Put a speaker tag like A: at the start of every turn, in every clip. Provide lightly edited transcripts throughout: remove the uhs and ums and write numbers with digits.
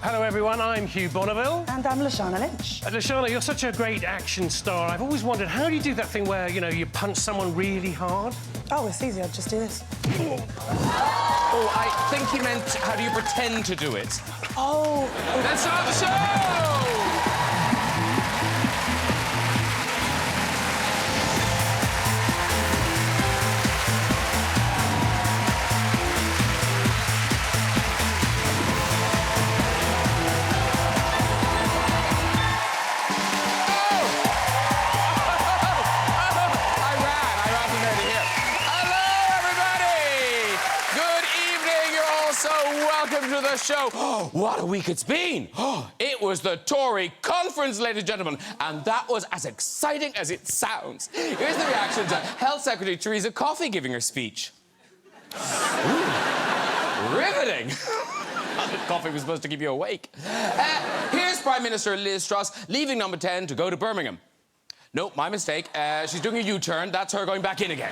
A: Hello, everyone. I'm Hugh Bonneville.
B: And I'm Lashana Lynch.
A: Lashana, you're such a great action star. I've always wondered, how do you do that thing where, you know, you punch someone really hard?
B: Oh, it's easy. I'll just do this.
C: Oh, I think he meant, how do you pretend to do it?
B: Oh.
C: Let's start the show! Welcome to the show. Oh, what a week it's been. Oh, it was the Tory conference, ladies and gentlemen, and that was as exciting as it sounds. Here's the reaction to Health Secretary Theresa Coffey giving her speech. Ooh, riveting. Coffee was supposed to keep you awake. Here's Prime Minister Liz Truss leaving Number 10 to go to Birmingham. Nope, my mistake. She's doing a U-turn. That's her going back in again.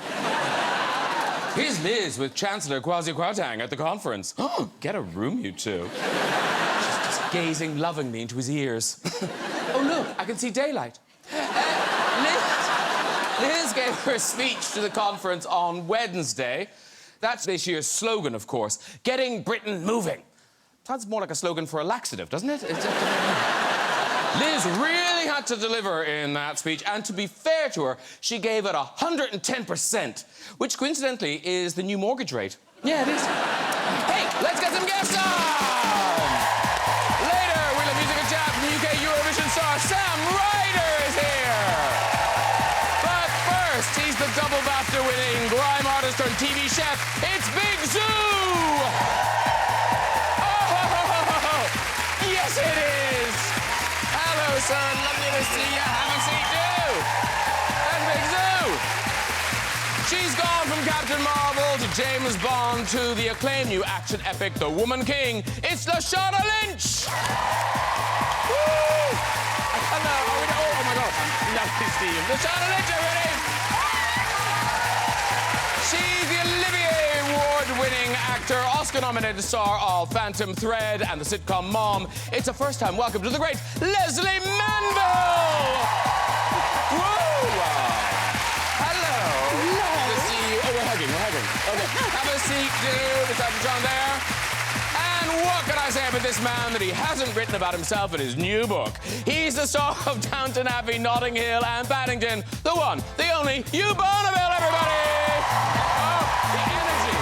C: Here's Liz with Chancellor Kwasi Kwarteng at the conference. Oh, get a room, you two. She's just gazing lovingly into his ears. Oh, look, I can see daylight. Liz gave her speech to the conference on Wednesday. That's this year's slogan, of course. Getting Britain moving. Sounds more like a slogan for a laxative, doesn't it? Liz really had to deliver in that speech, and to be fair to her, she gave it 110%, which coincidentally is the new mortgage rate. Yeah, it is. Hey, let's get some guests on! Later, we'll have music and chat from the UK Eurovision star Sam Ryder is here! But first, he's the double Bafta winning grime artist turned TV chef. It's Big Zoo! Oh, yes, it is! Hello, son. Lovely to see you. Have a seat, too. And Big Zoo. She's gone from Capitã Marvel to James Bond to the acclaimed new action epic, The Woman King. It's Lashana Lynch. Woo! Hello. Oh, my God. Lovely to see you. Lashana Lynch, everybody. She's the Olivier Award-winning actor, Oscar-nominated star of Phantom Thread and the sitcom Mom. It's a first-time welcome to the great Lesley Manville! Woo! Hello. Good to see you. Oh, we're hugging. Okay. Have a seat, dude. It's up John there. And what can I say about this man that he hasn't written about himself in his new book? He's the star of Downton Abbey, Notting Hill and Paddington. The one, the only, Hugh Bonneville, everybody! Oh, the energy.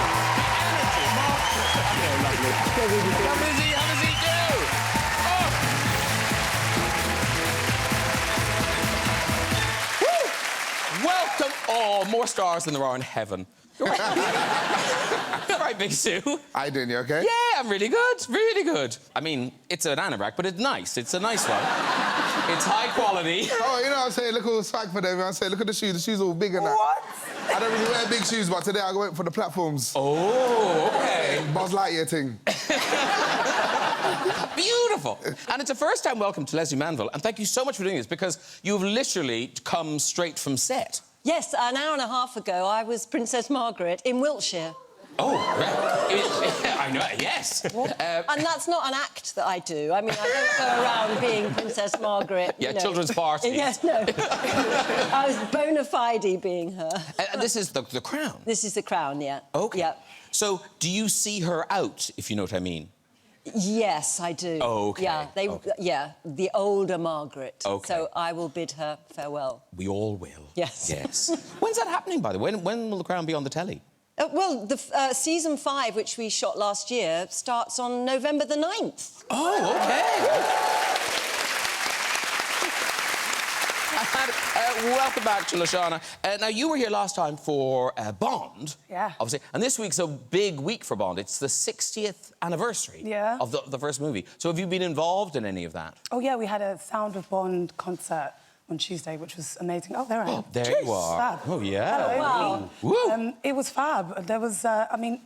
C: Lovely. Have a seat, too. Oh. Woo. Welcome. Oh, more stars than there are in heaven. All right, Big Sue.
D: How you doing? You okay?
C: Yeah, I'm really good. Really good. I mean, it's an anorak, but it's nice. It's a nice one. It's high quality.
D: Oh, you know what I'm saying? Look all the swag for them. I say, look at the shoes. The shoes are all big and that.
B: What?
D: I don't really wear big shoes, but today I went for the platforms.
C: Oh, okay.
D: Buzz Lightyear thing.
C: Beautiful. And it's a first-time welcome to Lesley Manville, and thank you so much for doing this, because you've literally come straight from set.
E: Yes, an hour and a half ago, I was Princess Margaret in Wiltshire.
C: Oh, right. I know, yes.
E: And that's not an act that I do. I mean, I don't go around being Princess Margaret.
C: Yeah,
E: you know.
C: children's parties.
E: Yes, no. I was bona fide being her.
C: And this is the crown?
E: This is the crown, yeah.
C: OK.
E: Yeah.
C: So, do you see her out, if you know what I mean?
E: Yes, I do.
C: Oh, OK.
E: Yeah, yeah, the older Margaret.
C: OK.
E: So I will bid her farewell.
C: We all will.
E: Yes.
C: Yes. When's that happening, by the way? When will the crown be on the telly?
E: Well, the season 5, which we shot last year, starts on November the 9th.
C: Oh, OK. Welcome back to Lashana. Now, you were here last time for Bond.
B: Yeah.
C: Obviously. And this week's a big week for Bond. It's the 60th anniversary of the first movie. So have you been involved in any of that?
B: Oh, yeah, we had a Sound of Bond concert on Tuesday, which was amazing. Oh, there I am.
C: Oh, there you are.
B: Fab.
C: Oh, yeah.
E: Oh, wow.
C: Woo.
B: It was fab. There was, I mean,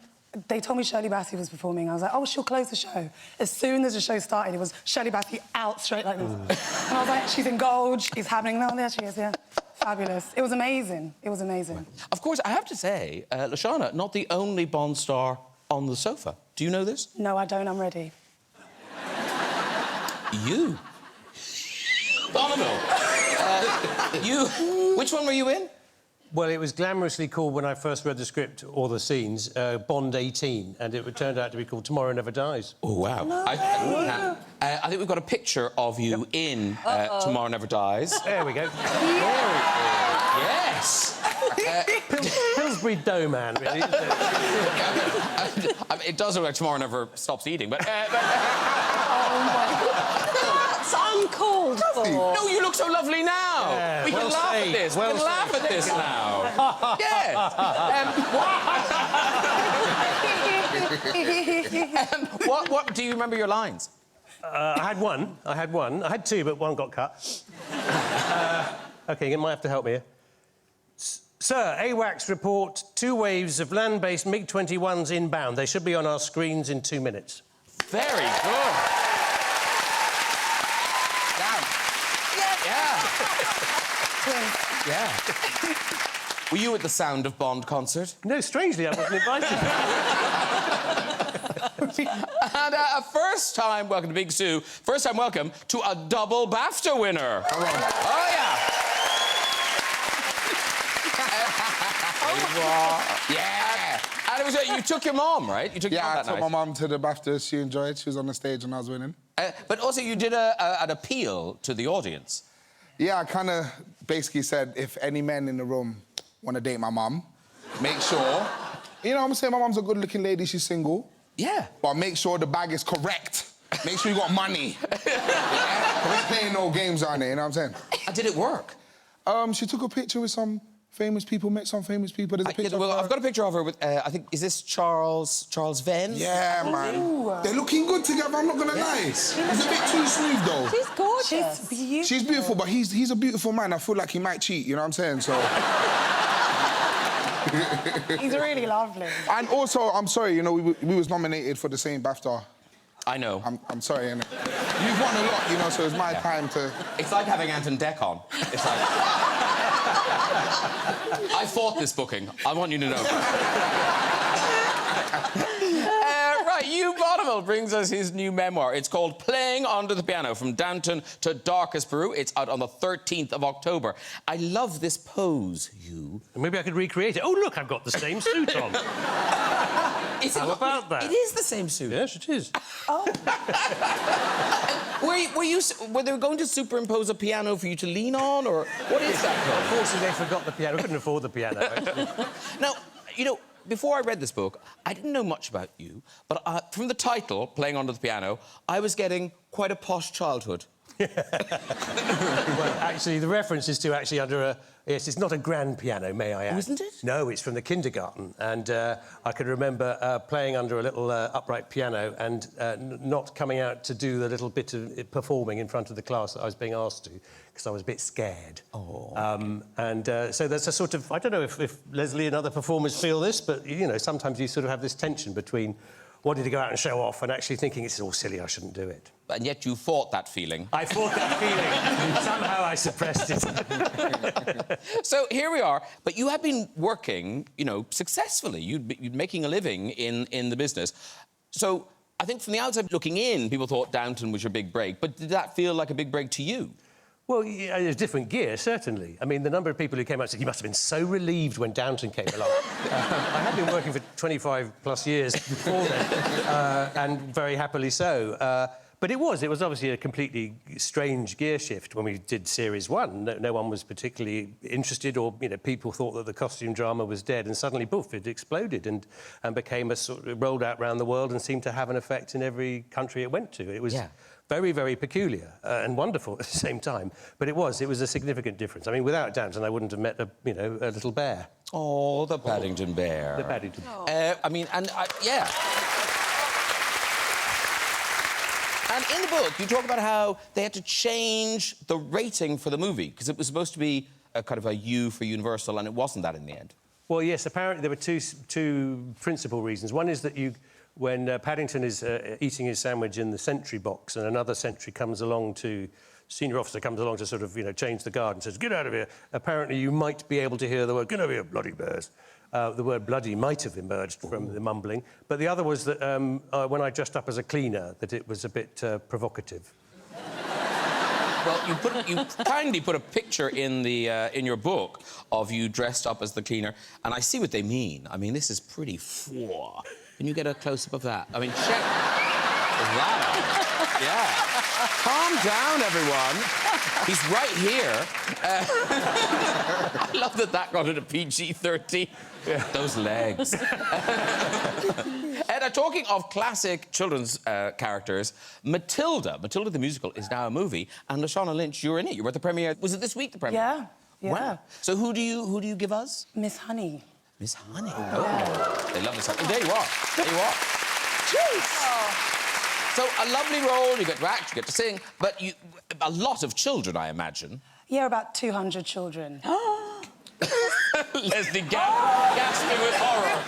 B: they told me Shirley Bassey was performing. I was like, oh, she'll close the show. As soon as the show started, it was Shirley Bassey out straight like this. And I was like, she's in gold, she's happening. No, there she is, yeah. Fabulous. It was amazing. It was amazing.
C: Of course, I have to say, Lashana, not the only Bond star on the sofa. Do you know this?
B: No, I don't. I'm ready.
C: You? Bonneville. Which one were you in?
A: Well, it was glamorously called, when I first read the script or the scenes, Bond 18, and it turned out to be called Tomorrow Never Dies.
C: Oh, wow.
B: No.
C: I think we've got a picture of you in Tomorrow Never Dies.
A: There we go.
C: Yes!
A: Pillsbury dough man, really. Isn't it?
C: I mean, it does look like Tomorrow Never stops eating, but...
E: Oh, my God. That's uncalled for.
C: No, you look so lovely now.
A: Yeah,
C: we can
A: well
C: laugh at
A: saved,
C: this.
A: well
C: we can laugh at this now. Yes. What do you remember your lines?
A: I had one. I had two, but one got cut. OK, you might have to help me here. Sir, AWACS report 2 waves of land-based MiG-21s inbound. They should be on our screens in 2 minutes.
C: Very good. Yeah. Were you at the Sound of Bond concert?
A: No, strangely, I wasn't invited.
C: And a first-time welcome to Big Sue. First-time welcome to a double Bafta winner.
D: Come on.
C: Oh, yeah. Yeah. And it was you took your mom, right? You took your mom
D: Yeah, I
C: that
D: took
C: night.
D: my mum to the Bafta. She enjoyed. She was on the stage when I was winning.
C: But also you did an appeal to the audience.
D: Yeah, I kind of basically said, if any men in the room want to date my mum, make sure... You know what I'm saying? My mum's a good-looking lady. She's single.
C: Yeah.
D: But make sure the bag is correct. Make sure you got money. Yeah? We ain't playing no games on it, you know what I'm saying?
C: Did it work?
D: She took a picture with some famous people, met some famous people. There's a picture
C: Well,
D: of her.
C: I've got a picture of her with, I think, is this Charles Venn?
D: Yeah, man.
B: Ooh.
D: They're looking good together, I'm not gonna lie. He's a bit too smooth, though.
E: She's gorgeous.
B: She's beautiful.
D: She's beautiful, but he's a beautiful man. I feel like he might cheat, you know what I'm saying? So...
B: He's really lovely.
D: And also, I'm sorry, you know, we was nominated for the same BAFTA.
C: I know.
D: I'm sorry, innit? You've won a lot, you know, so it's my time to...
C: It's like having Anton Deck on. It's like... I fought this booking. I want you to know. Right, Hugh Bonneville brings us his new memoir. It's called Playing Under the Piano, From Downton to Darkest Peru. It's out on the 13th of October. I love this pose, Hugh.
A: Maybe I could recreate it. Oh, look, I've got the same suit on. How about that?
C: It is the same suit.
A: Yes, it is.
B: Oh.
C: Were they going to superimpose a piano for you to lean on, or what is that?
A: Unfortunately, they forgot the piano. I couldn't afford the piano, actually.
C: Now, you know, before I read this book, I didn't know much about you, but from the title, Playing Under the Piano, I was getting quite a posh childhood.
A: Well, actually, the reference is to actually under a... Yes, it's not a grand piano, may I add.
C: Oh, isn't it?
A: No, it's from the kindergarten. And I can remember playing under a little upright piano and not coming out to do the little bit of performing in front of the class that I was being asked to, because I was a bit scared.
C: Oh.
A: So there's a sort of... I don't know if Lesley and other performers feel this, but, you know, sometimes you sort of have this tension between wanting to go out and show off and actually thinking it's all silly, I shouldn't do it.
C: And yet you fought that feeling.
A: I fought that feeling. Somehow I suppressed it.
C: So here we are. But you have been working, you know, successfully. You'd making a living in the business. So I think from the outside looking in, people thought Downton was your big break. But did that feel like a big break to you?
A: Well, yeah, there's different gear, certainly. I mean, the number of people who came out and said, you must have been so relieved when Downton came along. I had been working for 25+ years before then, and very happily so. But it was obviously a completely strange gear shift when we did Series 1. No one was particularly interested, or, you know, people thought that the costume drama was dead, and suddenly, poof, it exploded and became a sort of... rolled out around the world and seemed to have an effect in every country it went to. It was... Yeah. Very, very peculiar and wonderful at the same time. But it was a significant difference. I mean, without Downton, I wouldn't have met a little bear.
C: Oh, the Paddington bear.
A: The Paddington.
E: Oh.
C: I mean, yeah. And in the book, you talk about how they had to change the rating for the movie, because it was supposed to be a kind of a U for Universal, and it wasn't that in the end.
A: Well, yes, apparently there were two principal reasons. One is that when Paddington is eating his sandwich in the sentry box and another sentry comes along senior officer comes along to sort of, you know, change the guard and says, get out of here, apparently you might be able to hear the word, get over here, bloody bears. The word bloody might have emerged from the mumbling. But the other was that when I dressed up as a cleaner, that it was a bit provocative.
C: Well, you kindly put a picture in your book of you dressed up as the cleaner, and I see what they mean. I mean, this is pretty four. Can you get a close-up of that? I mean, check that out. Yeah. Calm down, everyone. He's right here. I love that got it a PG-13. Yeah. Those legs. And talking of classic children's characters, Matilda the musical is now a movie, and Lashana Lynch, you're in it. You were at the premiere. Was it this week, the premiere?
B: Yeah. Yeah.
C: Wow. So who do you give us?
B: Miss Honey.
C: Miss Honey. Oh, yeah. They love Miss Honey. There you are. There you are. Jeez. Oh. So a lovely role. You get to act, you get to sing, but a lot of children, I imagine.
B: Yeah, about 200 children.
C: Lesley gasping with horror.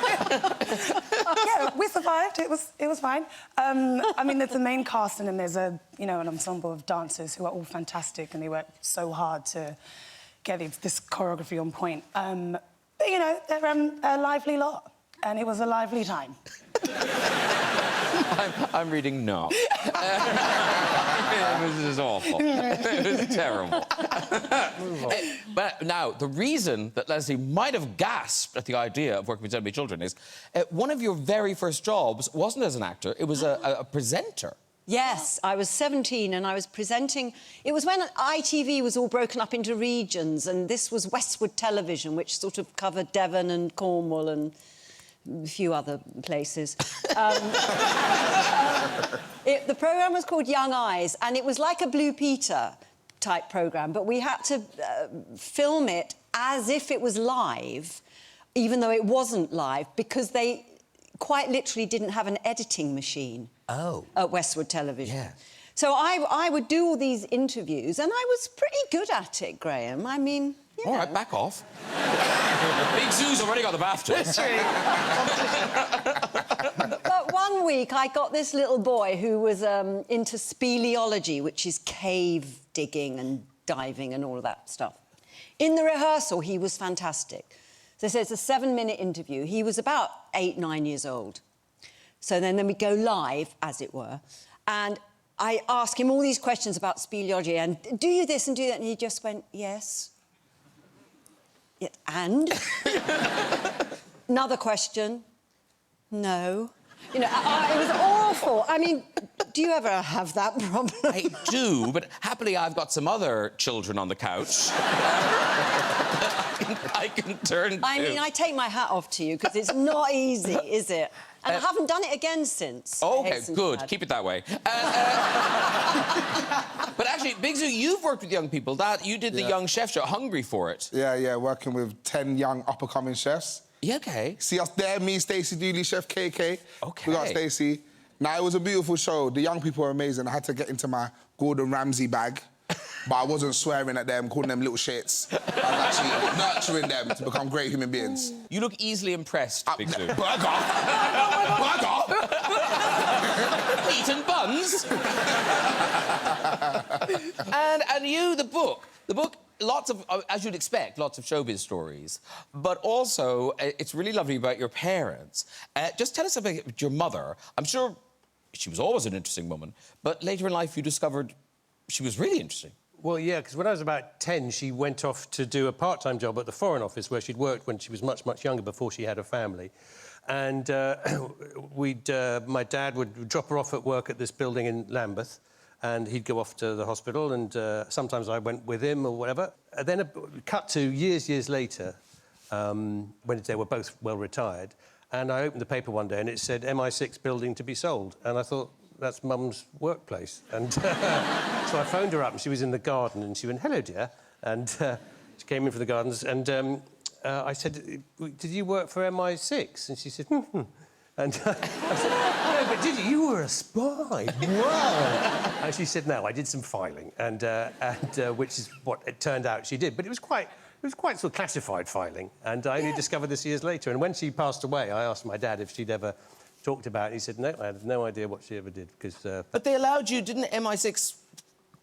B: Yeah, we survived. It was fine. I mean, there's the main cast, and then there's an ensemble of dancers who are all fantastic, and they work so hard to get this choreography on point. But you know, they're a lively lot, and it was a lively time.
C: I'm reading no. This is awful. It was terrible. But now, the reason that Lesley might have gasped at the idea of working with so many children is one of your very first jobs wasn't as an actor, it was a presenter.
E: Yes, I was 17 and I was presenting... It was when ITV was all broken up into regions, and this was Westwood Television, which sort of covered Devon and Cornwall and a few other places. The programme was called Young Eyes, and it was like a Blue Peter type programme, but we had to film it as if it was live, even though it wasn't live, because they quite literally didn't have an editing machine at Westwood Television. Yeah. So I would do all these interviews, and I was pretty good at it, Graham. I mean...
C: All right, back off. Big Zoo's already got the Bafta.
E: It's true. But one week, I got this little boy who was into speleology, which is cave digging and diving and all of that stuff. In the rehearsal, he was fantastic. So it's a 7-minute interview. He was about 8, 9 years old. So then we go live, as it were, and I ask him all these questions about speleology and do you this and do that? And he just went, yes. Yeah, and? Another question. No. You know, it was awful. I mean, do you ever have that problem?
C: I do, but happily I've got some other children on the couch. I can turn to.
E: I mean, I take my hat off to you, because it's not easy, is it? And I haven't done it again since.
C: OK, good. Keep it that way. But actually, Big Zoo, you've worked with young people. You did the Young Chef show, hungry for it.
D: Yeah, working with 10 young up-and-coming chefs.
C: Yeah, OK.
D: See us there, me, Stacey Dooley, Chef KK.
C: OK.
D: We got Stacey. Now, it was a beautiful show. The young people were amazing. I had to get into my Gordon Ramsay bag. But I wasn't swearing at them, calling them little shits. I was actually nurturing them to become great human beings.
C: You look easily impressed, Big Zoo.
D: Burger! Burger!
C: Eaten buns! and you, the book. The book, lots of, as you'd expect, lots of showbiz stories. But also, it's really lovely about your parents. Just tell us about your mother. I'm sure she was always an interesting woman, but later in life you discovered she was really interesting.
A: Well, yeah, because when I was about 10, she went off to do a part-time job at the Foreign Office, where she'd worked when she was much, much younger, before she had a family. And my dad would drop her off at work at this building in Lambeth, and he'd go off to the hospital, and sometimes I went with him or whatever. And then cut to years later, when they were both well retired, and I opened the paper one day, and it said MI6 building to be sold. And I thought, that's Mum's workplace. And so I phoned her up, and she was in the garden, and she went, hello, dear. And she came in for the gardens, and I said, did you work for MI6? And she said, And I said, no, but did you? You were a spy. Wow. And she said, no, I did some filing, and which is what it turned out she did. But it was quite sort of classified filing, and I only discovered this years later. And when she passed away, I asked my dad if she'd ever talked about it. He said, no, I had no idea what she ever did, because...
C: But they allowed you... Didn't MI6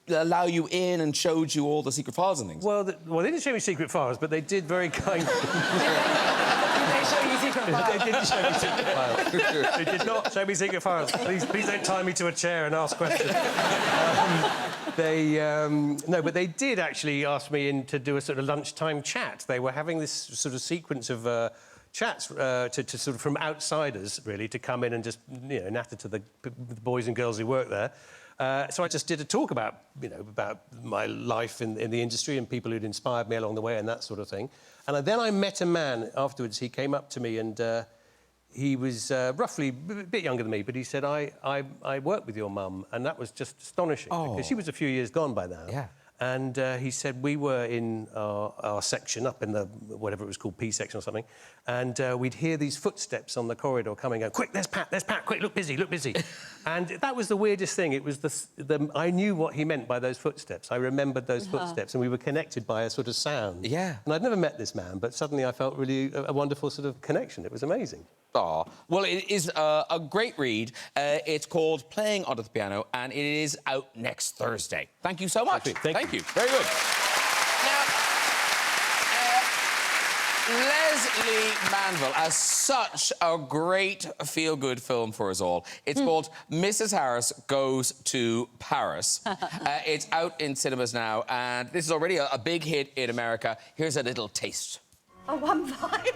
C: allow you in and showed you all the secret files and things?
A: Well, they didn't show me secret files, but they did very kindly...
B: they show you secret files?
A: They didn't show me secret files. They did not show me secret files. Please don't tie me to a chair and ask questions. No, but they did actually ask me in to do a sort of lunchtime chat. They were having this sort of sequence of chats to sort of from outsiders, really, to come in and just, you know, natter to the boys and girls who work there. So I just did a talk about, you know, about my life in the industry and people who'd inspired me along the way and that sort of thing. And then I met a man afterwards. He came up to me and he was roughly a bit younger than me, but he said, I worked with your mum, and that was just astonishing because she was a few years gone by now.
C: Yeah.
A: And he said we were in our section, up in the, whatever it was called, P section or something, and we'd hear these footsteps on the corridor coming, going, quick, there's Pat, quick, look busy, look busy. And that was the weirdest thing. It was I knew what he meant by those footsteps. I remembered those footsteps, and we were connected by a sort of sound.
C: Yeah.
A: And I'd never met this man, but suddenly I felt really a wonderful sort of connection. It was amazing.
C: Oh, well, it is a great read. It's called Playing Under the Piano, and it is out next Thursday. Thank you so much.
A: Thank you.
C: Very good. Now, Lesley Manville has such a great feel-good film for us all. It's called Mrs. Harris Goes to Paris. It's out in cinemas now, and this is already a big hit in America. Here's a little taste.
F: I won 5.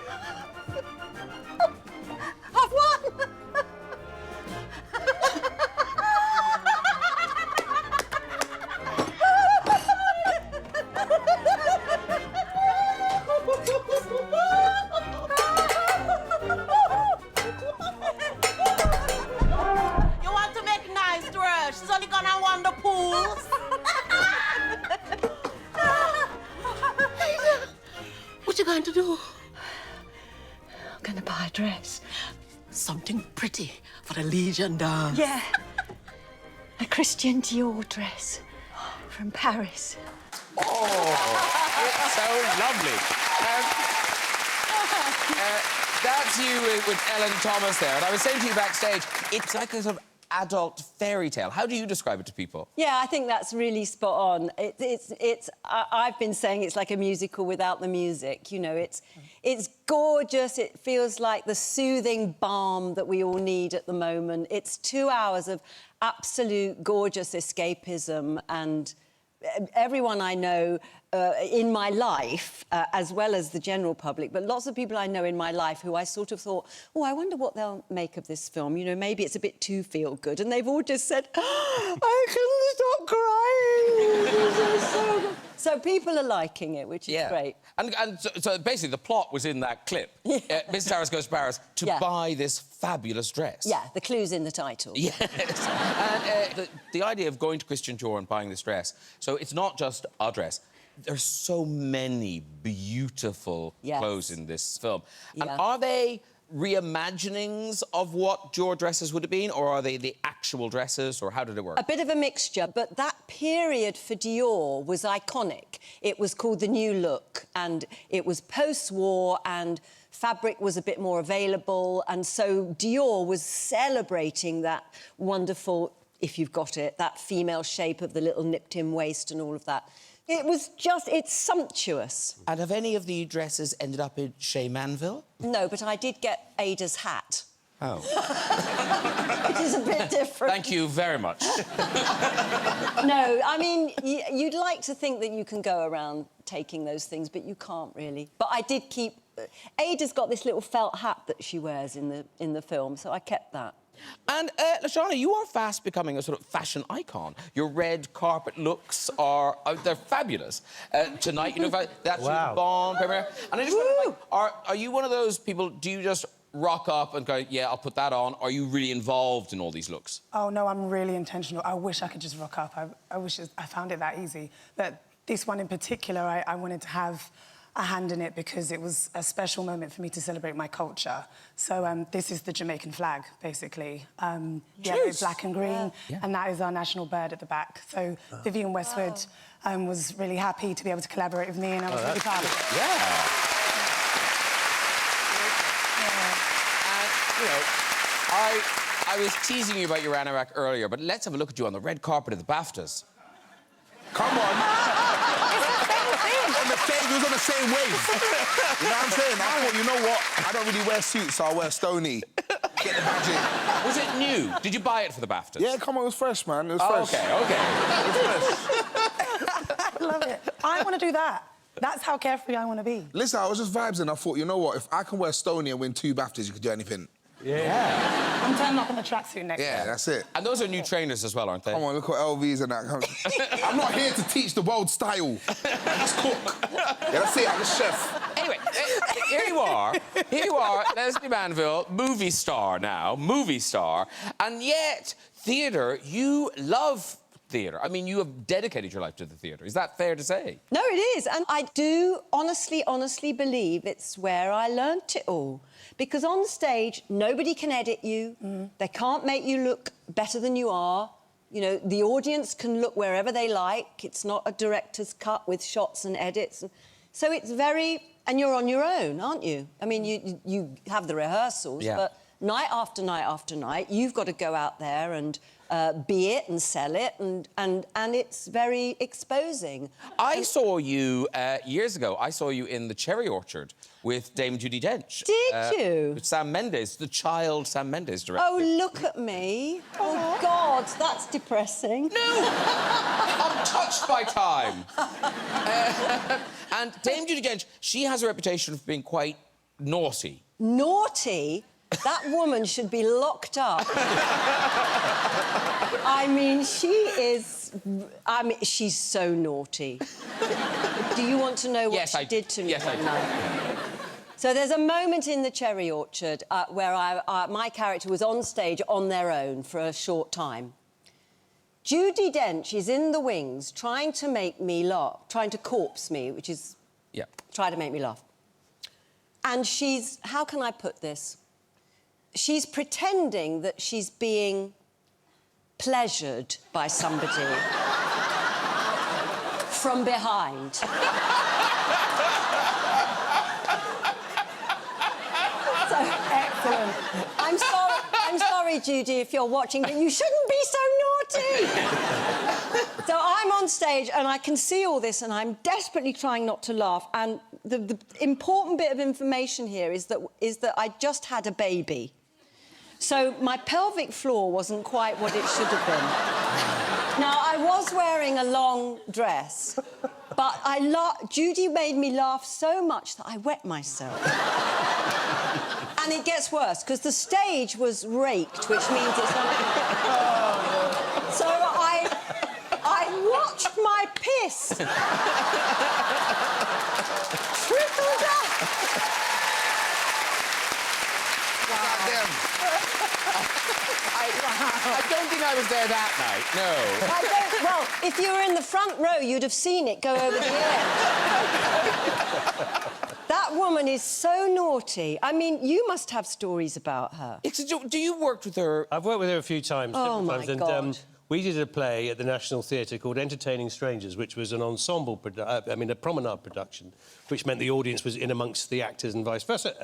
F: I've won!
G: You want to make nice to her? She's only gonna won the pools. What you going to do?
F: I'm gonna buy a dress.
G: Something pretty for the Legion dance.
F: Yeah. A Christian Dior dress from Paris.
C: Oh, it's so lovely. That's you with Ellen Thomas there. And I was saying to you backstage, it's like a sort of adult fairy tale. How do you describe it to people?
E: Yeah, I think that's really spot on. I've been saying it's like a musical without the music. You know, it's gorgeous. It feels like the soothing balm that we all need at the moment. It's 2 hours of absolute gorgeous escapism, and everyone I know in my life, as well as the general public, but lots of people I know in my life who I sort of thought, oh, I wonder what they'll make of this film. You know, maybe it's a bit too feel-good. And they've all just said, oh, I couldn't stop crying. This is so good. So people are liking it, which is great.
C: And so basically the plot was in that clip.
E: Yeah.
C: Mrs. Harris Goes to Paris to buy this fabulous dress.
E: Yeah, the clue's in the title.
C: Yes. And the idea of going to Christian Dior and buying this dress, so it's not just a dress. There's so many beautiful clothes in this film. And are they reimaginings of what Dior dresses would have been, or are they the actual dresses, or how did it work?
E: A bit of a mixture, but that period for Dior was iconic. It was called the New Look, and it was post-war, and fabric was a bit more available, and so Dior was celebrating that wonderful, if you've got it, that female shape of the little nipped-in waist and all of that. It was just, it's sumptuous.
C: And have any of the dresses ended up in Chez Manville?
E: No, but I did get Ada's hat.
C: Oh.
E: Which is a bit different.
C: Thank you very much.
E: No, I mean, you'd like to think that you can go around taking those things, but you can't really. But I did keep... Ada's got this little felt hat that she wears in the film, so I kept that.
C: And, Lashana, you are fast becoming a sort of fashion icon. Your red carpet looks are... they're fabulous. Tonight, you know, that's your Bond premiere. And I just wonder, like, are you one of those people, do you just rock up and go, yeah, I'll put that on? Are you really involved in all these looks?
B: Oh, no, I'm really intentional. I wish I could just rock up. I wish I found it that easy. But this one in particular, I wanted to have a hand in it because it was a special moment for me to celebrate my culture. So this is the Jamaican flag, basically. It's black and green, and that is our national bird at the back. So Vivienne Westwood was really happy to be able to collaborate with me, and I was really proud of it.
C: And, you know, I was teasing you about your anorak earlier, but let's have a look at you on the red carpet of the Baftas.
D: Come on.
F: It's the same thing.
D: On the same we was on the same wave. You know what I'm saying? I thought, you know what? I don't really wear suits, so I'll wear Stony. Get the badge in.
C: Was it new? Did you buy it for the BAFTAs?
D: Yeah, come on, it was fresh, man. It was
C: Oh,
D: fresh.
C: OK.
D: It was fresh.
B: I love it. I want to do that. That's how carefree I want to be.
D: Listen, I was just vibes and I thought, you know what? If I can wear Stony and win 2 BAFTAs, you could do anything.
C: Yeah.
B: I'm turning up in the tracksuit next
D: Yeah,
B: time.
D: that's it.
C: And those are new trainers as well, aren't they?
D: Come on, look at LVs and that. I'm not here to teach the world style. I just cook. Yeah, that's it. I'm a chef.
C: Anyway, here you are. Here you are, Lesley Manville, movie star now, movie star. And yet, theatre, you love theatre. I mean, you have dedicated your life to the theatre. Is that fair to say?
E: No, it is. And I do honestly believe it's where I learnt it all. Because on stage, nobody can edit you. They can't make you look better than you are. You know, the audience can look wherever they like. It's not a director's cut with shots and edits. So it's very... And you're on your own, aren't you? I mean, you have the rehearsals, but night after night after night, you've got to go out there and be it and sell it, and it's very exposing.
C: I saw you years ago. I saw you in The Cherry Orchard with Dame Judi Dench.
E: Did you?
C: With Sam Mendes, the child Sam Mendes directed.
E: Oh, look at me. Oh, God, that's depressing.
C: No! I'm touched by time. And Dame Judi Dench, she has a reputation for being quite naughty.
E: Naughty? That woman should be locked up. I mean, she is... I mean, she's so naughty. Do you want to know what she did to me?
C: Yes, I do.
E: So there's a moment in The Cherry Orchard where my character was on stage on their own for a short time. Judi Dench is in the wings trying to make me laugh, trying to corpse me, which is...
C: Yeah.
E: Try to make me laugh. And she's... How can I put this? She's pretending that she's being pleasured by somebody from behind. So,
B: excellent.
E: I'm sorry, Judy, if you're watching, but you shouldn't be so naughty. So I'm on stage and I can see all this and I'm desperately trying not to laugh. And the important bit of information here is that I just had a baby. So my pelvic floor wasn't quite what it should have been. Now, I was wearing a long dress, but Judy made me laugh so much that I wet myself. And it gets worse, because the stage was raked, which means it's not... So I watched my piss trickle down.
C: I don't think I was there that night, no.
E: Well, if you were in the front row, you'd have seen it go over the edge. That woman is so naughty. I mean, you must have stories about her.
C: Do you work with her?
A: I've worked with her a few times.
E: Oh, my God.
A: And we did a play at the National Theatre called Entertaining Strangers, which was an ensemble, a promenade production, which meant the audience was in amongst the actors and vice versa.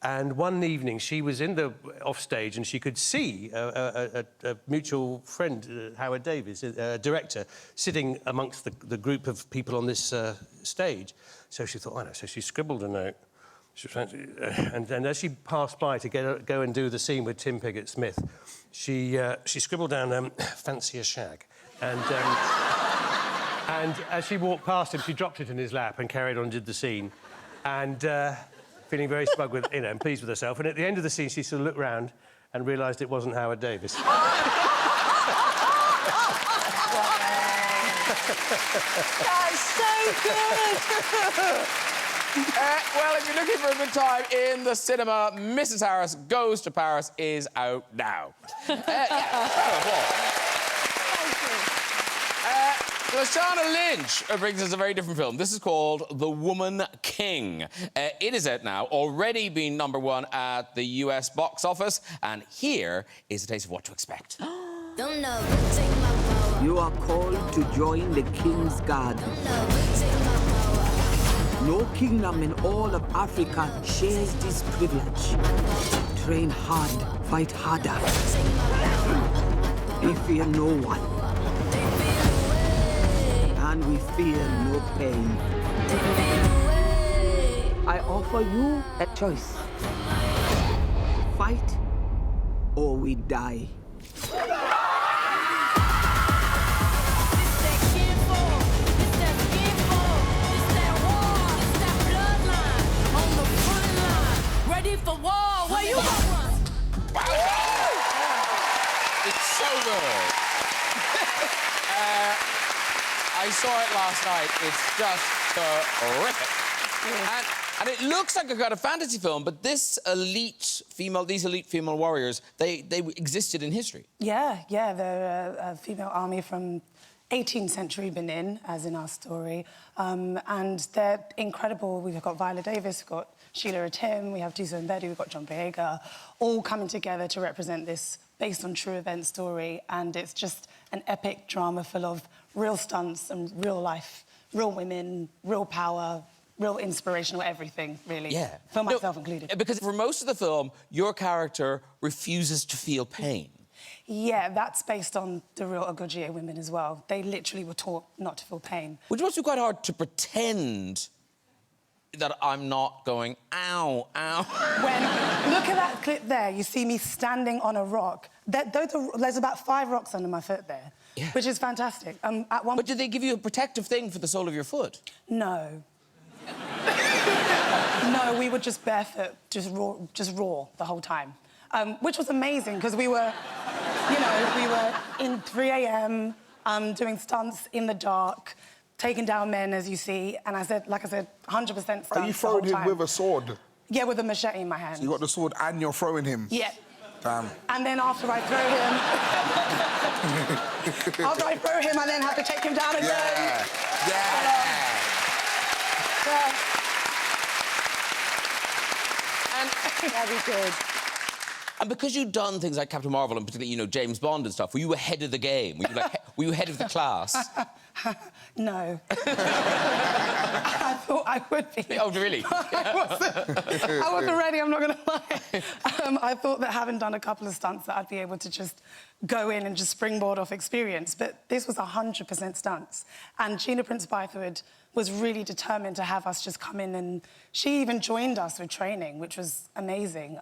A: And one evening, she was off stage and she could see a mutual friend, Howard Davies, a director, sitting amongst the group of people on this stage. So she thought, I know. So she scribbled a note. And as she passed by to go and do the scene with Tim Pigott-Smith, she scribbled down, fancy a shag. And as she walked past him, she dropped it in his lap and carried on and did the scene. And... feeling very smug with, and pleased with herself. And at the end of the scene, she sort of looked round and realised it wasn't Howard Davies.
E: That's so good!
C: Well, if you're looking for a good time in the cinema, Mrs. Harris Goes to Paris is out now. Lashana Lynch brings us a very different film. This is called The Woman King. It is out now, already been #1 at the US box office, and here is a taste of what to expect.
H: You are called to join the King's Guard. No kingdom in all of Africa shares this privilege. Train hard, fight harder. We fear no one. and we fear no pain. I offer you a choice. Fight or we die.
G: For war, where you gonna run?
C: It's so good. I saw it last night. It's just terrific. And it looks like a kind of fantasy film, but these elite female warriors, they existed in history.
B: Yeah, they're a female army from 18th century Benin, as in our story. And they're incredible. We've got Viola Davis, we've got Sheila Atim, we have Tuso Mbedu, we've got John Boyega, all coming together to represent this based on true event story. And it's just an epic drama full of real stunts and real life, real women, real power, real inspirational everything, really.
C: Yeah.
B: For myself included.
C: Because for most of the film, your character refuses to feel pain.
B: Yeah, that's based on the real Ogogie women as well. They literally were taught not to feel pain.
C: Which must be quite hard to pretend that I'm not going, ow, ow.
B: When, look at that clip there, you see me standing on a rock. There's about 5 rocks under my foot there, which is fantastic.
C: But did they give you a protective thing for the sole of your foot?
B: No. No, we were just barefoot, just raw the whole time. Which was amazing, because we were in 3 a.m. Doing stunts in the dark, taking down men, as you see, and like I said, 100% stunts.
D: Are you throwing him with a sword?
B: Yeah, with a machete in my hand.
D: So you got the sword and you're throwing him?
B: Yeah.
D: Damn.
B: And then after I throw him, I then have to take him down again.
D: Yeah.
E: Very good.
C: And because you've done things like Capitã Marvel and particularly, James Bond and stuff, were you ahead of the game? Were you ahead of the class?
B: No. I thought I would be.
C: Oh, really?
B: I wasn't ready, I'm not going to lie. I thought that having done a couple of stunts that I'd be able to just go in and just springboard off experience, but this was 100% stunts. And Gina Prince-Bythewood was really determined to have us just come in, and she even joined us with training, which was amazing.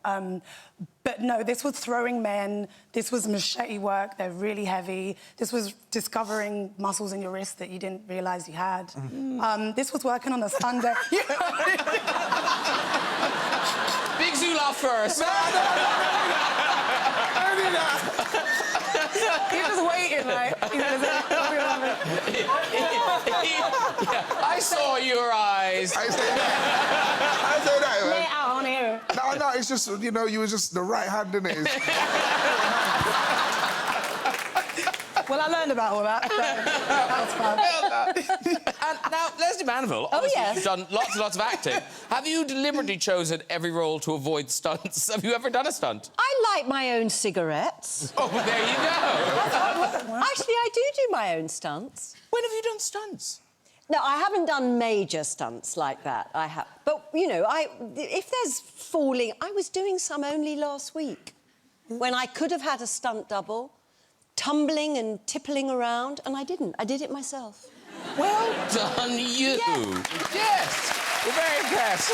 B: But no, this was throwing men, this was machete work, they're really heavy, this was discovering muscles in your wrist that you didn't realise you had. This was working on a Sunday.
C: Big Zula first.
B: He was waiting, like...
C: I saw your eyes.
D: I say that, man.
B: Lay out on here.
D: No, it's just, you were just the right hand, innit?
B: Well, I learned about all that, so that was fun.
C: And now, Lesley Manville, obviously you've done lots and lots of acting. Have you deliberately chosen every role to avoid stunts? Have you ever done a stunt?
E: I like my own cigarettes.
C: Oh, there you go.
E: Actually, I do my own stunts.
C: When have you done stunts?
E: No, I haven't done major stunts like that. I have, but if there's falling, I was doing some only last week, when I could have had a stunt double, tumbling and tippling around, and I didn't. I did it myself.
C: Well done, you.
E: Yeah.
C: Yes, we're very impressed.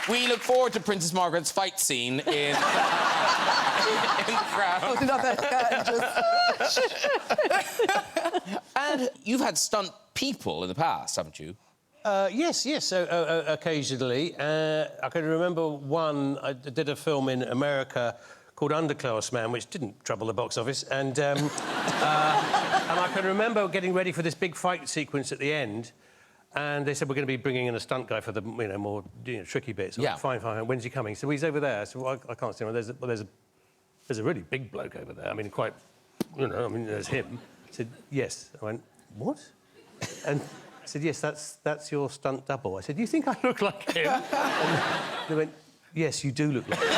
C: We look forward to Princess Margaret's fight scene in the crowd. And you've had stunt people in the past, haven't you?
A: Yes, occasionally. I can remember one, I did a film in America called Underclass Man, which didn't trouble the box office, and I can remember getting ready for this big fight sequence at the end, and they said, we're going to be bringing in a stunt guy for the, more tricky bits.
C: Yeah.
A: Fine, when's he coming? So he's over there. So well, I can't see him. There's a really big bloke over there. I mean, quite, there's him. I said, yes. I went, what? And I said, yes, that's your stunt double. I said, do you think I look like him? And they went, yes, you do look like him.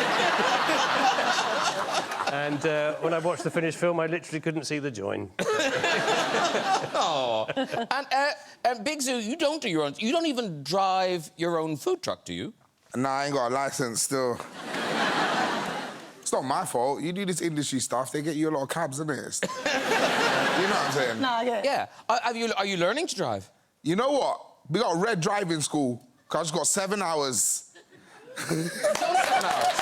A: And when I watched the finished film, I literally couldn't see the join.
C: Oh. And Big Zoo, you don't do your own... You don't even drive your own food truck, do you?
D: Nah, I ain't got a licence still. not my fault. You do this industry stuff, they get you a lot of cabs, innit? You know what I'm saying?
B: Nah, yeah.
C: Yeah. Are you learning to drive?
D: You know what? We got a red driving school, because I just got 7 hours.
C: Don't 7 hours.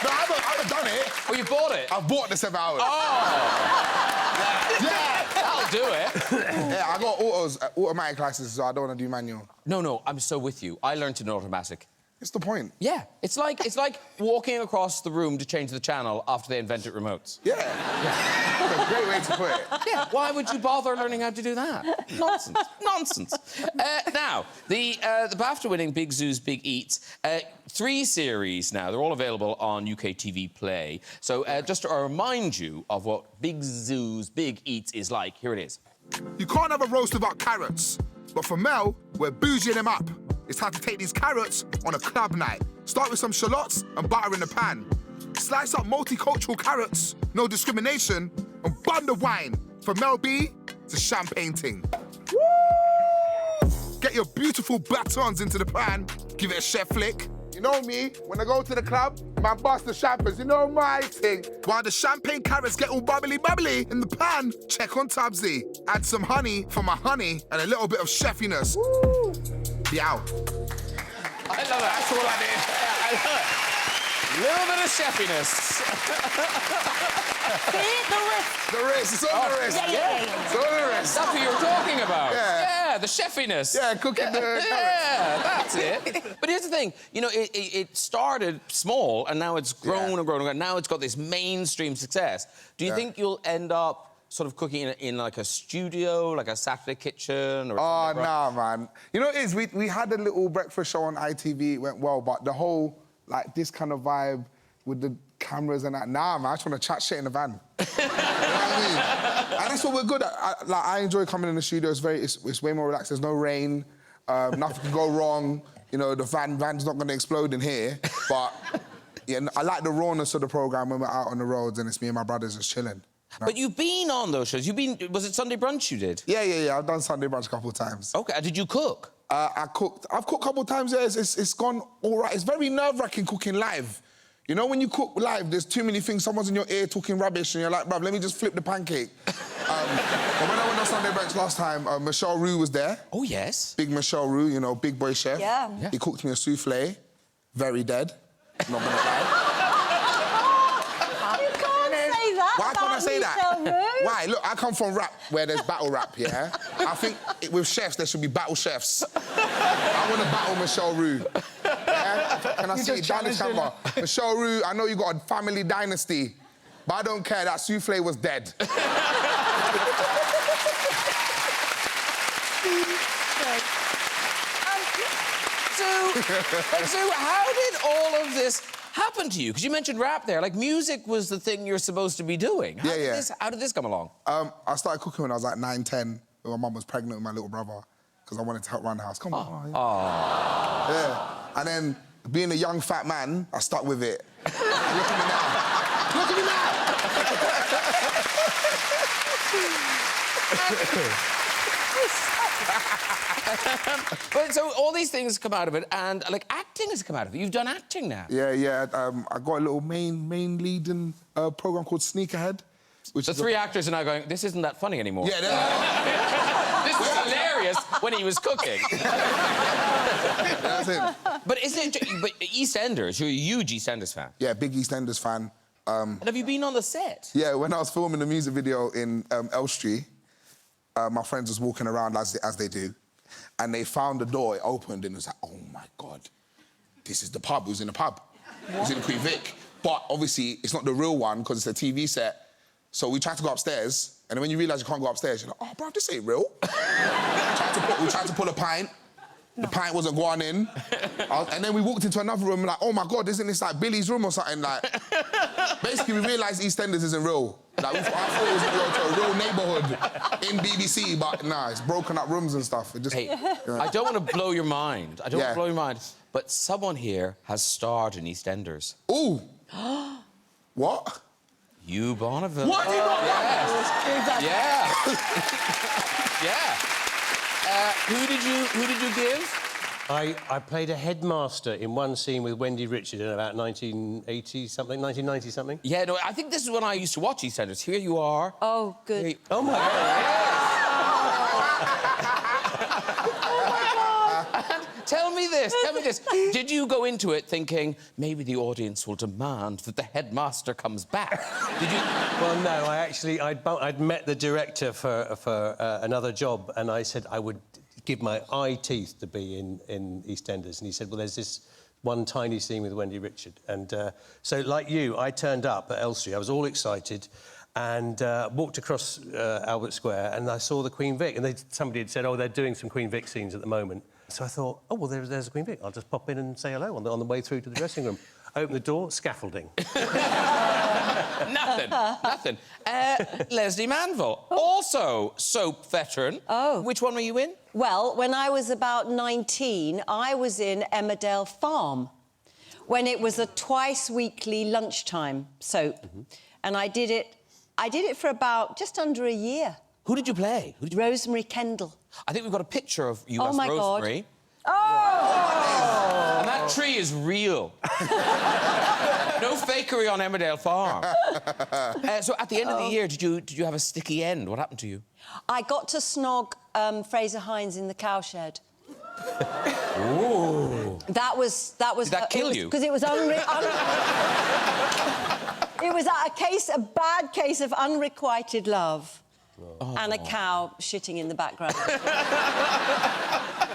D: No, I haven't done it.
C: Oh, you bought it?
D: I've bought the 7 hours.
C: Oh!
D: Yeah.
C: That'll do it.
D: Yeah, I got automatic license, so I don't want to do manual.
C: No, I'm so with you. I learned in automatic.
D: It's the point.
C: Yeah, it's like walking across the room to change the channel after they invented remotes.
D: Yeah. That's a great way to put it.
C: Yeah, why would you bother learning how to do that? Nonsense. Nonsense. Now, the BAFTA-winning Big Zoos, Big Eats, 3 series now. They're all available on UK TV Play. So just to remind you of what Big Zoos, Big Eats is like, here it is.
D: You can't have a roast without carrots. But for Mel, we're bougieing them up. It's time to take these carrots on a club night. Start with some shallots and butter in the pan. Slice up multicultural carrots, no discrimination, and bun the wine. For Mel B, it's a champagne ting. Woo! Get your beautiful batons into the pan, give it a chef flick. You know me, when I go to the club, man bust the champers, you know my thing. While the champagne carrots get all bubbly in the pan, check on Tubbsy. Add some honey for my honey and a little bit of chefiness. Woo! Be out.
C: I love it. That's all I did. I love it. A little bit of chefiness.
G: See, the wrist.
D: The wrist, it's on the wrist.
G: Yeah.
D: It's on the wrist.
C: That's what you were talking about.
D: Yeah.
C: Yeah, the chefiness.
D: Yeah, cooking the carrots.
C: Yeah, that's it. But here's the thing. You know, it started small, and now it's grown and grown and grown. Now it's got this mainstream success. Do you think you'll end up sort of cooking in like a studio, like a Saturday kitchen? Or
D: Oh, nah, man. You know what it is? We had a little breakfast show on ITV. It went well, but the whole, like, this kind of vibe with the cameras and that, nah, man, I just want to chat shit in the van. You know what I mean? And that's what we're good at. I enjoy coming in the studio. It's way more relaxed. There's no rain. Nothing can go wrong. You know, the van's not going to explode in here. But, yeah, I like the rawness of the programme when we're out on the roads and it's me and my brothers just chilling.
C: But you've been on those shows. Was it Sunday Brunch you did?
D: Yeah. I've done Sunday Brunch a couple of times.
C: OK, did you cook?
D: I've cooked a couple of times, yeah. It's gone all right. It's very nerve-wracking cooking live. You know, when you cook live, there's too many things. Someone's in your ear talking rubbish, and you're like, bruv, let me just flip the pancake. But when I went on Sunday Brunch last time, Michelle Roux was there.
C: Oh, yes.
D: Big Michelle Roux, you know, big boy chef.
E: Yeah.
D: He cooked me a soufflé. Very dead. Not gonna lie. Why can't I say that? Why? Look, I come from rap, where there's battle rap, yeah? I think with chefs, there should be battle chefs. I want to battle Michelle Roux. Yeah? Can I see it down the camera? Michelle Roux, I know you got a family dynasty, but I don't care, that soufflé was dead.
C: So how did all of this happen to you? Because you mentioned rap there. Like, music was the thing you're supposed to be doing. How did this come along?
D: I started cooking when I was like 9, 10, when my mum was pregnant with my little brother, because I wanted to help run the house. Come on. Yeah. And then, being a young fat man, I stuck with it. And look at me now. Look at me now!
C: But so all these things come out of it, and like acting has come out of it. You've done acting now.
D: Yeah. I got a little main lead in a program called Sneakerhead. Which
C: the 3 actors are now going, this isn't that funny anymore.
D: Yeah,
C: this was hilarious when he was cooking.
D: That's it.
C: But EastEnders, you're a huge EastEnders fan.
D: Yeah, big EastEnders fan.
C: And have you been on the set?
D: Yeah, when I was filming the music video in Elstree, my friends was walking around as they do, and they found the door, it opened, and it was like, oh my God, this is the pub. It was in the pub. It was in Queen Vic. But obviously, it's not the real one, because it's a TV set. So we tried to go upstairs, and then when you realise you can't go upstairs, you're like, oh, bro, this ain't real. We tried to pull a pint. The pint wasn't going in. And then we walked into another room, like, oh my God, isn't this like Billy's room or something? Like, basically, we realised EastEnders isn't real. Like, I thought it was a real neighbourhood in BBC, but nah, it's broken up rooms and stuff. It just,
C: hey, I don't want to blow your mind. I don't want to blow your mind. But someone here has starred in EastEnders.
D: Ooh. What?
C: Hugh Bonneville.
D: What? You got
C: that? Yeah. Yeah. Who did you give?
A: I played a headmaster in one scene with Wendy Richard in about 1980-something, 1990-something.
C: Yeah, no, I think this is when I used to watch EastEnders. Here you are.
E: Oh, good.
A: Oh, my God.
C: Tell me this. Did you go into it thinking, maybe the audience will demand that the headmaster comes back? Did you...
A: Well, no, I'd met the director for another job, and I said I would give my eye teeth to be in EastEnders. And he said, well, there's this one tiny scene with Wendy Richard. And so, like you, I turned up at Elstree. I was all excited and walked across Albert Square, and I saw the Queen Vic. And somebody had said, oh, they're doing some Queen Vic scenes at the moment. So I thought, oh, well, there's a Queen Vic. I'll just pop in and say hello on the way through to the dressing room. Open the door, scaffolding.
C: Nothing. Lesley Manville, also soap veteran.
E: Oh.
C: Which one were you in?
E: Well, when I was about 19, I was in Emmerdale Farm, when it was a twice-weekly lunchtime soap. Mm-hmm. And I did it for about just under a year.
C: Who did you play?
E: Rosemary Kendall.
C: I think we've got a picture of you as
E: my
C: Rosemary.
E: God. Oh!
C: And that tree is real. No fakery on Emmerdale Farm. So at the end of the year, did you have a sticky end? What happened to you?
E: I got to snog Fraser Hines in the cowshed.
C: Ooh.
E: That was.
C: Did that kill you?
E: Because it was it was a bad case of unrequited love. Oh. And a cow shitting in the background.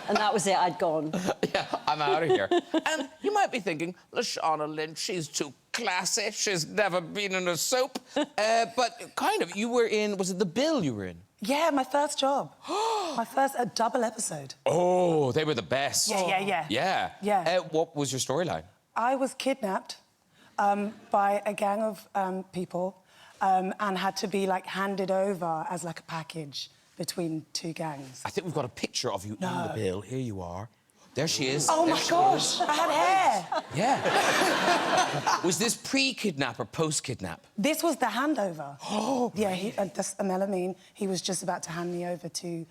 E: And that was it, I'd gone.
C: Yeah, I'm out of here. And you might be thinking, Lashana Lynch, she's too classy, she's never been in a soap. But kind of, you were in, was it The Bill you were in?
B: Yeah, my first job. My first double episode.
C: Oh, they were the best.
B: Yeah.
C: What was your storyline?
B: I was kidnapped by a gang of people and had to be, like, handed over as, like, a package between two gangs.
C: I think we've got a picture of you in The Bill. Here you are. There she is.
B: Oh, my gosh, I had hair.
C: Yeah. Was this pre-kidnap or post-kidnap?
B: This was the handover.
C: Oh,
B: yeah, that's a melamine. He was just about to hand me over to,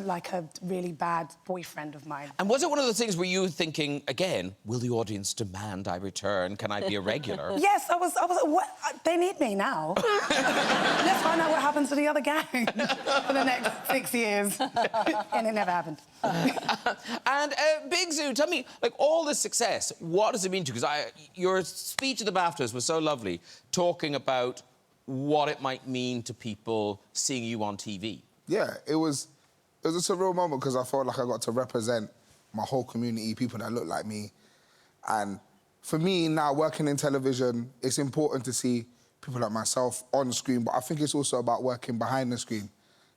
B: like, a really bad boyfriend of mine.
C: And was it one of those things where you were thinking, again, will the audience demand I return? Can I be a regular?
B: Yes, I was what? They need me now. Let's find out what happens to the other gang for the next 6 years. And it never happened.
C: And Big Zoo, tell me, like, all this success, what does it mean to you? Because your speech at the Baftas was so lovely, talking about what it might mean to people seeing you on TV.
D: Yeah, it was a surreal moment because I felt like I got to represent my whole community, people that look like me. And for me, now, working in television, it's important to see people like myself on screen, but I think it's also about working behind the screen.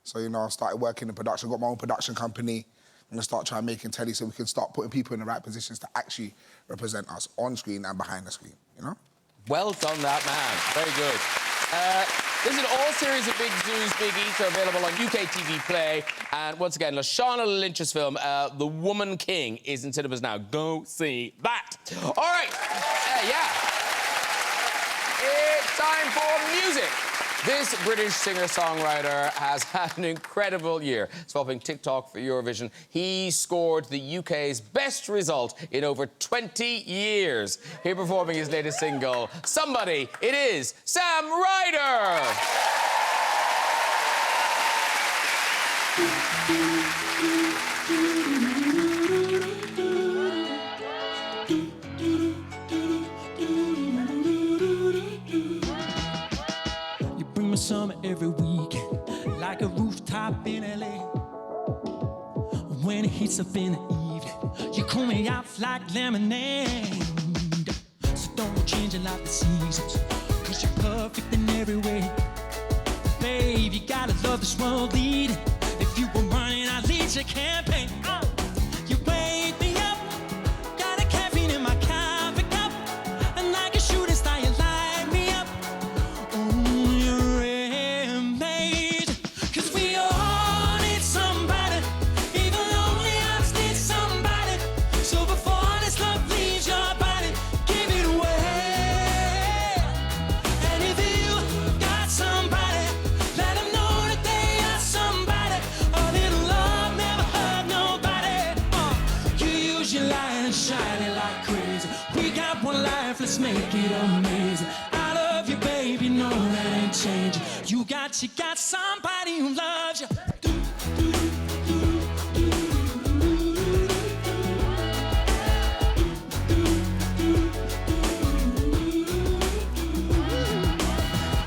D: So, you know, I started working in production, got my own production company. I'm gonna start trying making telly so we can start putting people in the right positions to actually represent us on screen and behind the screen, you know?
C: Well done, that man. Very good. Listen, all series of Big Zoo's Big Eats are available on UK TV Play. And once again, Lashana Lynch's film, The Woman King, is in cinemas now. Go see that. All right. It's time for music. This British singer-songwriter has had an incredible year, swapping TikTok for Eurovision. He scored the UK's best result in over 20 years. Here performing his latest single, Somebody, it is Sam Ryder!
I: Summer every weekend, like a rooftop in LA. When it heats up in the evening, you cool me out like lemonade. So don't change it like the seasons, 'cause you're perfect in every way. Babe, you gotta love this world leading. If you were running, I'd lead your campaign. You wake me up, got a caffeine in my coffee cup, and like a shooting star, you light me up. No got somebody who loves you.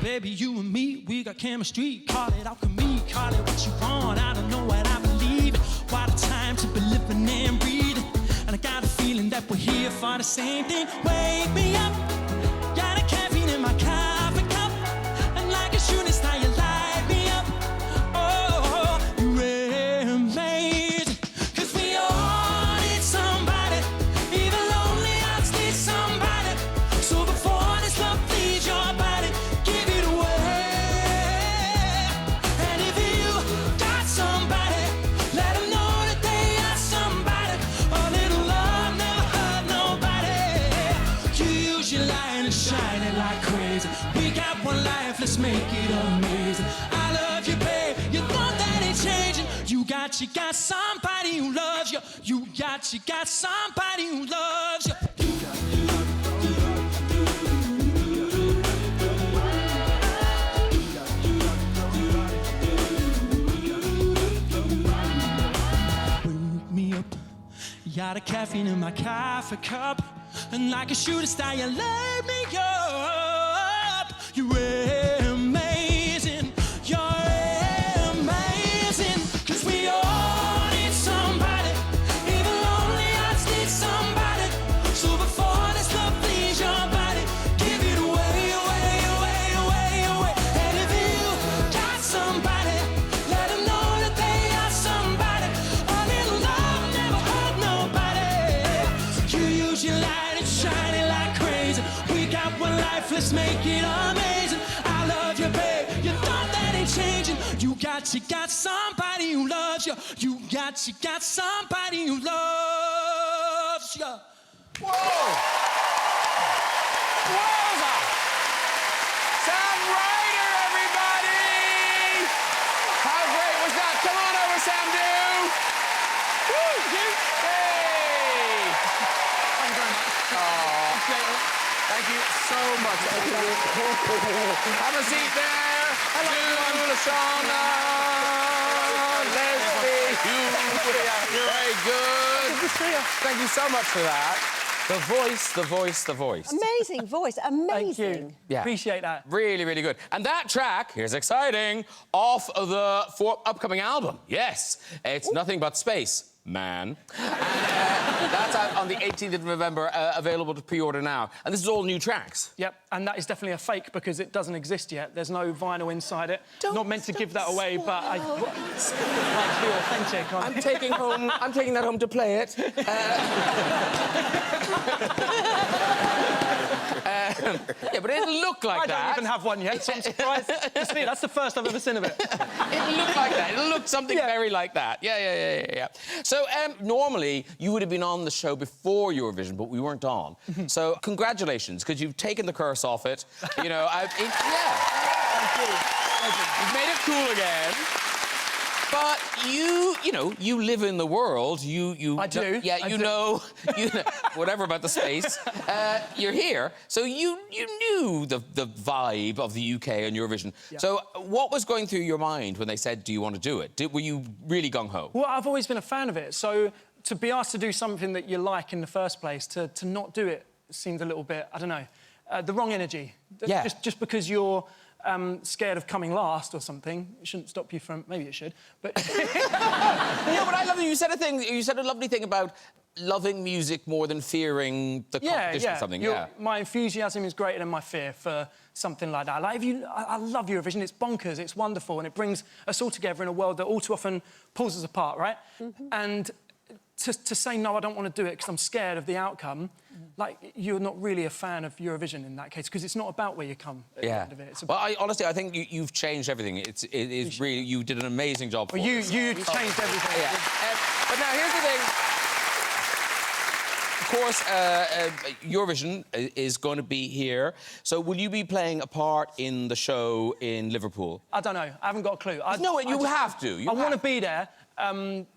I: Baby, you and me, we got chemistry. Call it alchemy, call it what you want. I don't know what I believe. What a time to be living and breathing. And I got a feeling that we're here for the same thing. Wake me up, got a caffeine in my coffee cup. And like a shooting star, you light me up. Oh, you're amazing. 'Cause we all need somebody. Even lonely hearts need somebody. So before this love leaves your body, give it away. And if you got somebody, let them know that they are somebody. A little love never hurt nobody. You use your light and shine it like crazy. We got one life, let's make it amazing. I love you, babe, you know that ain't changing. You got somebody who loves you. You got somebody who loves you. Wake me up, got a caffeine in my coffee cup. And like a shooting star, you light me up. You're amazing, you're amazing. 'Cause we all need somebody. Even lonely hearts need somebody. So before this love leaves your body, give it away, away, away, away, away. And if you got somebody, let them know that they are somebody. A little love never hurt nobody. You use your light and shine it like crazy. We got one life, let's make it amazing. I love you, babe, you know that ain't changing. You got somebody who loves you. You got somebody who loves you.
C: Whoa! Wowza! Sam Ryder, everybody! How great was that? Come on over, Sam Dew! Woo! Hey!
J: Thank you very much.
C: Thank you so much. Have a seat there. Hello, Lashana, Lesley, Hugh. Very good. Thank you so much for that. The voice.
E: Amazing voice, amazing.
J: Thank you.
C: Yeah.
J: Appreciate that.
C: Really, really good. And that track, here's exciting, off of the upcoming album. Yes, it's Nothing But Space, Man. And that's out on the 18th of November, available to pre-order now. And this is all new tracks.
J: Yep, and that is definitely a fake because it doesn't exist yet. There's no vinyl inside it. Not meant to give that away, but I like to be authentic.
C: I'm taking that home to play it. Yeah, but it looked like that.
J: I don't even have one yet, so I'm surprised to see it. That's the first I've ever seen of it.
C: It looked like that. It looked something very like that. Yeah. So, normally, you would have been on the show before Eurovision, but we weren't on. So, congratulations, because you've taken the curse off it. You know,
J: Thank you.
C: You've made it cool again. But you live in the world.
J: I do.
C: Yeah, you know, whatever about the space. You're here, so you knew the vibe of the UK and Eurovision. Yeah. So what was going through your mind when they said, "Do you want to do it?" Were you really gung ho?
J: Well, I've always been a fan of it. So to be asked to do something that you like in the first place, to not do it seemed a little bit, I don't know, the wrong energy.
C: Yeah.
J: Just because you're scared of coming last or something, it shouldn't stop you from... Maybe it should, but...
C: No, but I love that you said you said a lovely thing about loving music more than fearing the competition or something.
J: My enthusiasm is greater than my fear for something like that. Like, I love Eurovision. It's bonkers, it's wonderful, and it brings us all together in a world that all too often pulls us apart, right? And to say, no, I don't want to do it because I'm scared of the outcome, like, you're not really a fan of Eurovision in that case, because it's not about where you come at the end of it.
C: Well, honestly, I think you've changed everything. It is really... You did an amazing job for
J: you changed everything.
C: Yeah. But now, here's the thing. Of course, Eurovision is going to be here. So will you be playing a part in the show in Liverpool?
J: I don't know. I haven't got a clue.
C: No, you have to.
J: I want to be there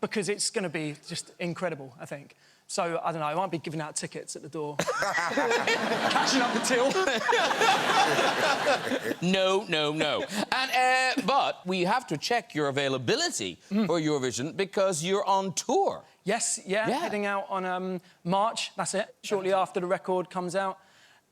J: because it's going to be just incredible, I think. So, I don't know, I might be giving out tickets at the door. Catching up the till.
C: No. And, but we have to check your availability for Eurovision because you're on tour.
J: Yes, yeah, heading out on March, that's it, shortly after the record comes out.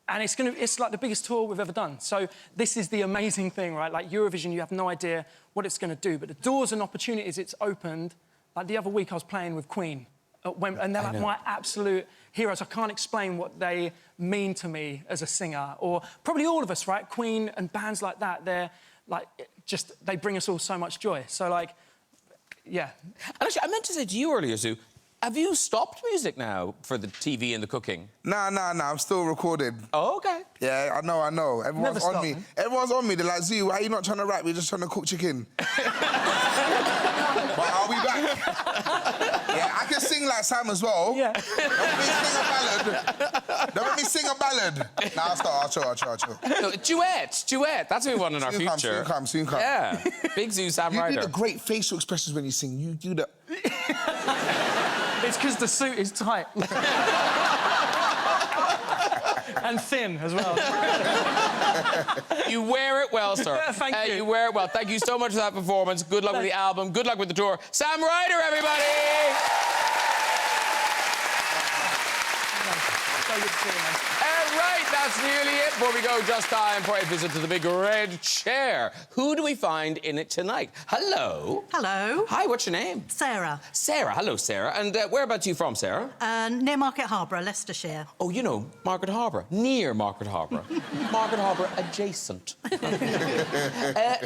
J: And it's like the biggest tour we've ever done. So this is the amazing thing, right? Like Eurovision, you have no idea what it's going to do, but the doors and opportunities it's opened. Like the other week, I was playing with Queen, and they're like my absolute heroes. I can't explain what they mean to me as a singer, or probably all of us, right? Queen and bands like that, they're like they bring us all so much joy. So like, yeah.
C: And actually, I meant to say to you earlier, Sue, have you stopped music now for the TV and the cooking?
D: Nah, I'm still recording.
C: Oh, OK.
D: Yeah, I know. Everyone's on me. Everyone's on me. They're like, Zoo, why are you not trying to rap? We're just trying to cook chicken. But I'll be back. Yeah, I can sing like Sam as well.
J: Yeah.
D: Don't make me sing a ballad. Nah, I'll try.
C: No, duet. That's what we want in our future.
D: Soon come.
C: Yeah. Big Zoo, Sam Ryder.
D: You do the great facial expressions when you sing. You do the...
J: It's because the suit is tight. And thin as well.
C: You wear it well, sir.
J: Thank you.
C: You wear it well. Thank you so much for that performance. Good luck with the album. Good luck with the tour. Sam Ryder, everybody!
J: So good to see you, man.
C: Right, that's nearly it. Before we go, just time for a visit to the big red chair. Who do we find in it tonight? Hello.
K: Hello.
C: Hi, what's your name?
K: Sarah.
C: Sarah. Hello, Sarah. And whereabouts are you from, Sarah?
K: Near Market Harbour, Leicestershire.
C: Oh, you know, Market Harbour. Near Market Harbour. Market Harbour adjacent.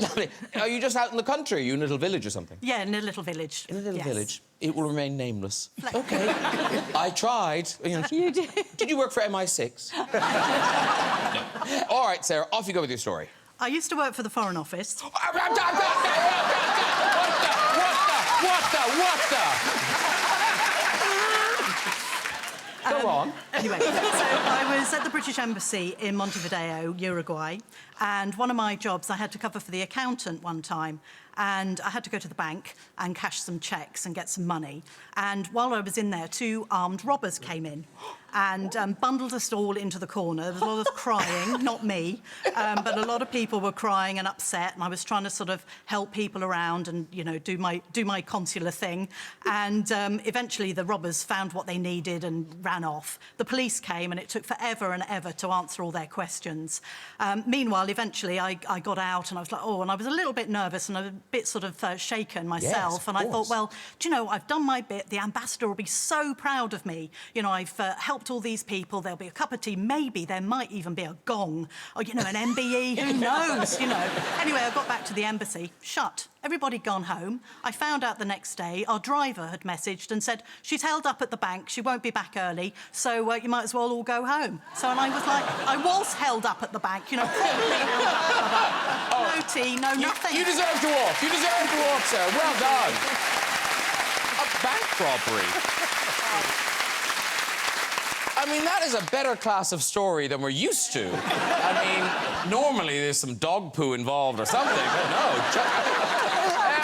C: Lovely. Are you just out in the country? Are you in a little village or something?
K: Yeah, in a little village.
C: In a little village. It will remain nameless. OK. I tried.
K: You did.
C: Did you work for MI6? No. All right, Sarah, off you go with your story.
K: I used to work for the Foreign Office.
C: What the? Go on.
K: Anyway, so I was at the British Embassy in Montevideo, Uruguay, and one of my jobs I had to cover for the accountant one time, and I had to go to the bank and cash some cheques and get some money. And while I was in there, 2 armed robbers came in and bundled us all into the corner. There was a lot of crying, not me, but a lot of people were crying and upset, and I was trying to sort of help people around and, you know, do my consular thing. And eventually the robbers found what they needed and ran off. The police came, and it took forever and ever to answer all their questions. Meanwhile, eventually I got out, and I was like, oh, and I was a little bit nervous and a bit sort of shaken myself.
C: Yes,
K: and I thought, well, do you know, I've done my bit. The ambassador will be so proud of me. You know, I've helped all these people. There'll be a cup of tea. Maybe there might even be a gong or, you know, an MBE. Who knows, you know. Anyway, I got back to the embassy. Shut. Everybody gone home. I found out the next day our driver had messaged and said, she's held up at the bank. She won't be back early, so you might as well all go home. So, and I was like, I was held up at the bank, you know, properly held up at the bank. No tea, no nothing.
C: You deserve to walk. You deserve to walk, sir. Well done. A bank robbery. I mean, that is a better class of story than we're used to. I mean, normally there's some dog poo involved or something, but no.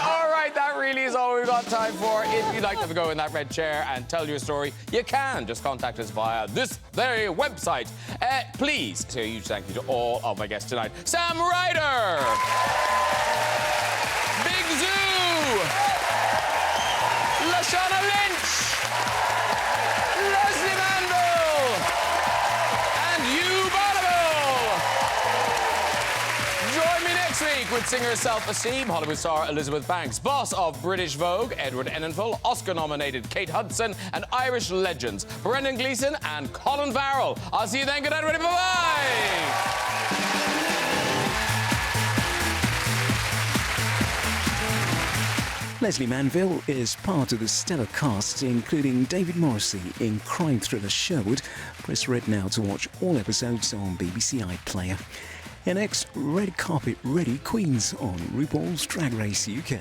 C: All right, that really is all we've got time for. If you'd like to go in that red chair and tell your story, you can. Just contact us via this very website. Please say a huge thank you to all of my guests tonight. Sam Ryder! Big Zoo! Lashana Lynch! Lesley Manville! And Hugh Bonneville! Join me next week with singer Self-Esteem, Hollywood star Elizabeth Banks, boss of British Vogue, Edward Enninful, Oscar-nominated Kate Hudson, and Irish legends, Brendan Gleeson and Colin Farrell. I'll see you then. Good night, everybody. Bye-bye!
L: Lesley Manville is part of the stellar cast, including David Morrissey in crime thriller Sherwood. Press red now to watch all episodes on BBC iPlayer. And next, red carpet ready queens on RuPaul's Drag Race UK.